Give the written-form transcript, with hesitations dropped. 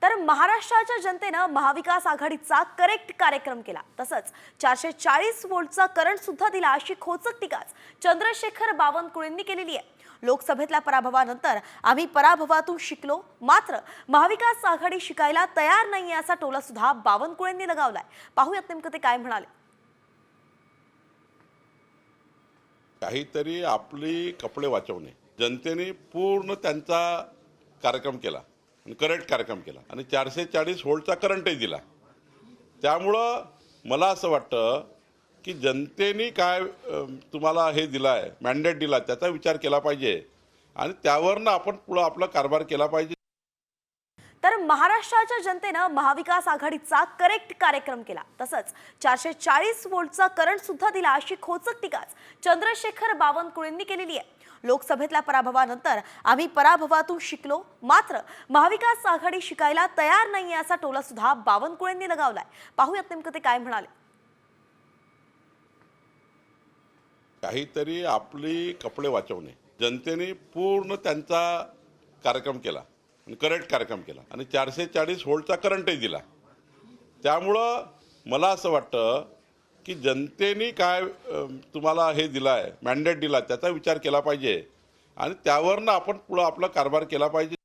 तर महाराष्ट्राच्या जनतेनं महाविकास आघाडीचा करेक्ट कार्यक्रम केला। तसंच 440 वोल्टचा करंट सुद्धा दिला अशी खोचक टीकाच चंद्रशेखर बावनकुळेंनी केलेली आहे। लोकसभेतल्या पराभवानंतर आम्ही पराभवातून शिकलो, मात्र महाविकास आघाडी शिकायला तयार नाहीये असा टोला सुद्धा बावनकुळेंनी लगावलाय। पाहूयात नेमकं ते काय म्हणाले। काहीतरी आपली कपडे वाचवणे, जनतेने पूर्ण त्यांचा कार्यक्रम केला आणि करेक्ट कार्यक्रम केला आणि 440 व्होल्टचा करंटही दिला। त्यामुळं मला असं वाटतं की जनतेने काय तुम्हाला हे दिलं आहे, मॅन्डेट दिला, त्याचा विचार केला पाहिजे आणि त्यावरनं आपण पुढे आपला कारभार केला पाहिजे। तर महाराष्ट्राच्या जनतेनं महाविकास आघाडीचा करेक्ट कार्यक्रम केला। तसंच 440 वोल्टचा करंट सुद्धा दिला अशी खोचक टीकाच चंद्रशेखर बावनकुळेंनी केलेली आहे। लोकसभेतल्या पराभवानंतर आम्ही पराभवातून शिकलो, मात्र महाविकास आघाडी शिकायला तयार नाहीये असा टोला सुद्धा बावनकुळेंनी लगावलाय। पाहूयात नेमकं ते काय म्हणाले। काहीतरी आपली कपडे वाचवणे, जनतेने पूर्ण त्यांचा कार्यक्रम केला आणि करेक्ट कार्यक्रम केला आणि 440 व्होल्टचा करंटही दिला। त्यामुळं मला असं वाटतं की जनतेने काय तुम्हाला हे दिलं आहे, मॅन्डेट दिला, त्याचा विचार केला पाहिजे आणि त्यावरनं आपण पुढे आपला कारभार केला पाहिजे।